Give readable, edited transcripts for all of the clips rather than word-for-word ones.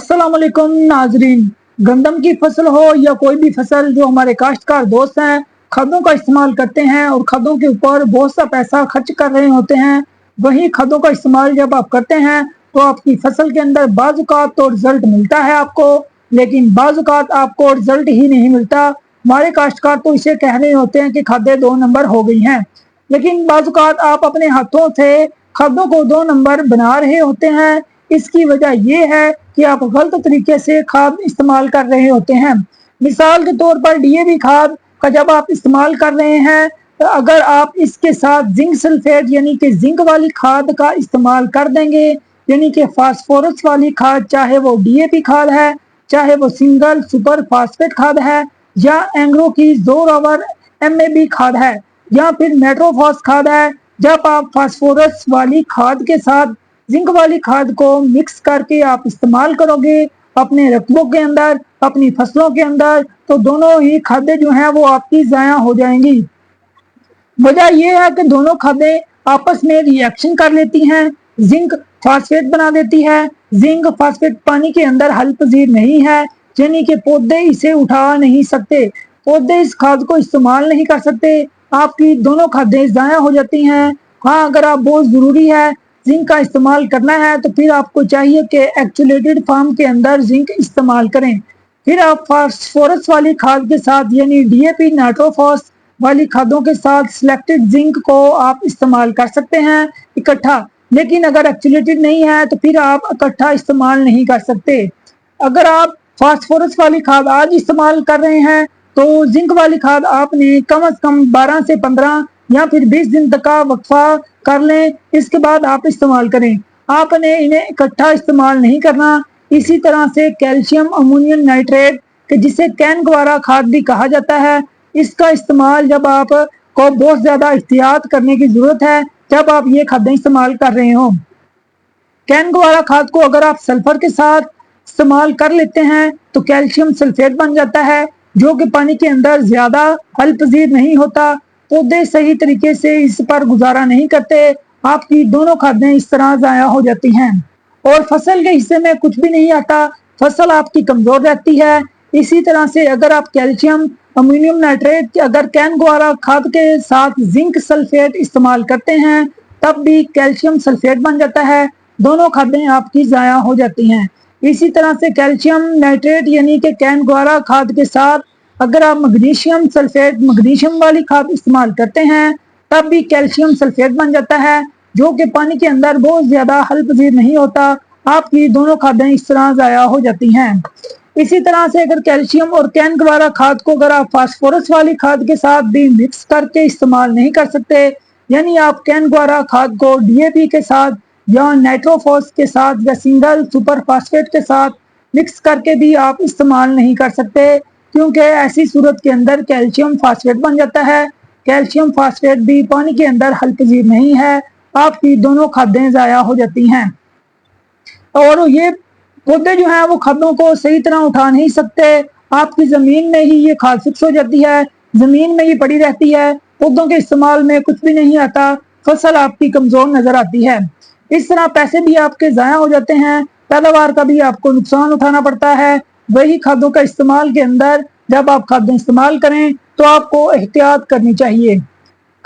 अस्सलाम वालेकुम नाजरीन। गंदम की फसल हो या कोई भी फसल, जो हमारे काश्तकार दोस्त हैं खादों का इस्तेमाल करते हैं और खादों के ऊपर बहुत सा पैसा खर्च कर रहे होते हैं। वही खादों का इस्तेमाल जब आप करते हैं तो आपकी फसल के अंदर बाज़-औक़ात तो रिजल्ट मिलता है आपको, लेकिन बाज़-औक़ात आपको रिजल्ट ही नहीं मिलता। हमारे काश्तकार तो इसे कह रहे होते हैं कि खादें 2 नंबर हो गई हैं, लेकिन बाज़-औक़ात आप अपने हाथों से खादों को 2 नंबर बना रहे होते हैं। इसकी वजह ये है कि आप गलत तरीके से खाद इस्तेमाल कर रहे होते हैं। मिसाल के तौर पर डीएपी खाद का जब आप इस्तेमाल कर रहे हैं, तो अगर आप इसके साथ जिंक सल्फेट यानी कि जिंक वाली खाद का इस्तेमाल कर देंगे, यानी कि फास्फोरस वाली खाद, चाहे वो डीएपी खाद है, चाहे वो सिंगल सुपर फास्फेट खाद है, या एंग्रो की जोरावर एमएबी खाद है, या फिर मेट्रोफॉस खाद है, जब आप फास्फोरस वाली खाद के साथ जिंक वाली खाद को मिक्स करके आप इस्तेमाल करोगे अपने रकबों के अंदर, अपनी फसलों के अंदर, तो दोनों ही खादें जो हैं वो आपकी ज़ाया हो जाएंगी। वजह यह है कि दोनों खादें आपस में रिएक्शन कर लेती हैं, जिंक फास्फेट बना देती है। जिंक फास्फेट पानी के अंदर हल पजीर नहीं है, यानी कि पौधे इसे उठा नहीं सकते, पौधे इस खाद को इस्तेमाल नहीं कर सकते। आपकी दोनों खादें ज़ाया हो जाती हैं। हाँ, अगर आप बहुत ज़रूरी है जिंक का इस्तेमाल करना है तो फिर आपको चाहिए कि एक्चुलेटेड फार्म के अंदर जिंक इस्तेमाल करें। फिर आप फास्फोरस वाली खाद के साथ यानी डीएपी नाइट्रोफॉस वाली खादों के साथ सिलेक्टेड जिंक को आप इस्तेमाल कर सकते हैं इकट्ठा, लेकिन अगर एक्चुलेटेड नहीं है तो फिर आप इकट्ठा इस्तेमाल नहीं कर सकते। अगर आप फास्फोरस वाली खाद आज इस्तेमाल कर रहे हैं तो जिंक वाली खाद आपने कम से कम 12 से 15 या फिर 20 दिन तक का वक्फा कर लें, इसके बाद आप इस्तेमाल करें। आपने इन्हें इकट्ठा इस्तेमाल नहीं करना। इसी तरह से कैल्शियम अमोनियम नाइट्रेट, कि जिसे कैन गवारा खाद भी कहा जाता है, इसका इस्तेमाल जब आप को बहुत ज़्यादा एहतियात करने की ज़रूरत है जब आप ये खादें इस्तेमाल कर रहे हो। कैन गवारा खाद को अगर आप सल्फर के साथ इस्तेमाल कर लेते हैं तो कैल्शियम सल्फेट बन जाता है, जो कि पानी के अंदर ज़्यादा हल पजीर नहीं होता। पौधे सही तरीके से इस पर गुजारा नहीं करते। आपकी दोनों खादें इस तरह ज़ाया हो जाती हैं और फसल के हिस्से में कुछ भी नहीं आता, फसल आपकी कमज़ोर रहती है। इसी तरह से अगर आप कैल्शियम अमोनियम नाइट्रेट अगर कैन गवारा खाद के साथ जिंक सल्फेट इस्तेमाल करते हैं तब भी कैल्शियम सल्फेट बन जाता है, दोनों खादें आपकी ज़ाया हो जाती हैं। इसी तरह से कैल्शियम नाइट्रेट यानी कि कैन गवारा खाद के साथ अगर आप मैग्नीशियम सल्फेट मैग्नीशियम वाली खाद इस्तेमाल करते हैं तब भी कैल्शियम सल्फेट बन जाता है, जो कि पानी के अंदर बहुत ज़्यादा हल पजीर नहीं होता। आपकी दोनों खादें इस तरह ज़ाया हो जाती हैं। इसी तरह से अगर कैल्शियम और कैन गवारा खाद को अगर आप फास्फोरस वाली खाद के साथ भी मिक्स करके इस्तेमाल नहीं कर सकते, यानी आप कैन गवारा खाद को डीएपी के साथ या नाइट्रोफॉस के साथ या सिंगल सुपर फास्फेट के साथ मिक्स करके भी आप इस्तेमाल नहीं कर सकते, क्योंकि ऐसी सूरत के अंदर कैल्शियम फास्फेट बन जाता है। कैल्शियम फास्फेट भी पानी के अंदर हल पजीर नहीं है। आपकी दोनों खादें ज़ाया हो जाती हैं और ये पौधे जो हैं वो खादों को सही तरह उठा नहीं सकते। आपकी ज़मीन में ही ये खाद फिक्स हो जाती है, ज़मीन में ही पड़ी रहती है, पौधों के इस्तेमाल में कुछ भी नहीं आता, फसल आपकी कमज़ोर नज़र आती है। इस तरह पैसे भी आपके ज़ाया हो जाते हैं, पैदावार का भी आपको नुकसान उठाना पड़ता है। वही खादों का इस्तेमाल के अंदर जब आप खादें इस्तेमाल करें तो आपको एहतियात करनी चाहिए।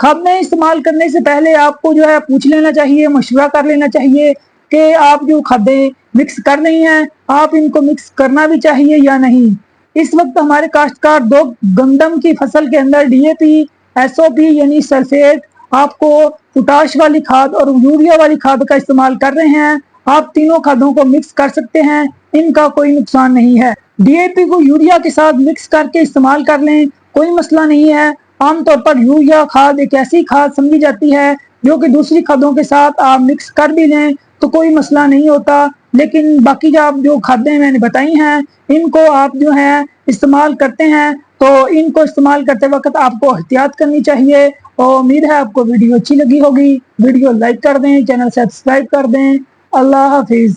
खादें इस्तेमाल करने से पहले आपको जो है पूछ लेना चाहिए, मशवरा कर लेना चाहिए कि आप जो खादें मिक्स कर रही हैं आप इनको मिक्स करना भी चाहिए या नहीं। इस वक्त हमारे काश्तकार दो गंदम की फसल के अंदर डीएपी, एसओपी यानी सल्फेट, आपको पोटाश वाली खाद और यूरिया वाली खाद का इस्तेमाल कर रहे हैं। आप तीनों खादों को मिक्स कर सकते हैं, इनका कोई नुकसान नहीं है। डीएपी को यूरिया के साथ मिक्स करके इस्तेमाल कर लें, कोई मसला नहीं है। आमतौर पर यूरिया खाद एक ऐसी खाद समझी जाती है जो कि दूसरी खादों के साथ आप मिक्स कर भी लें तो कोई मसला नहीं होता, लेकिन बाकी जो खादें मैंने बताई हैं इनको आप जो है इस्तेमाल करते हैं तो इनको इस्तेमाल करते वक्त आपको एहतियात करनी चाहिए। और उम्मीद है आपको वीडियो अच्छी लगी होगी। वीडियो लाइक कर दें, चैनल सब्सक्राइब कर दें। अल्लाह हाफिज़।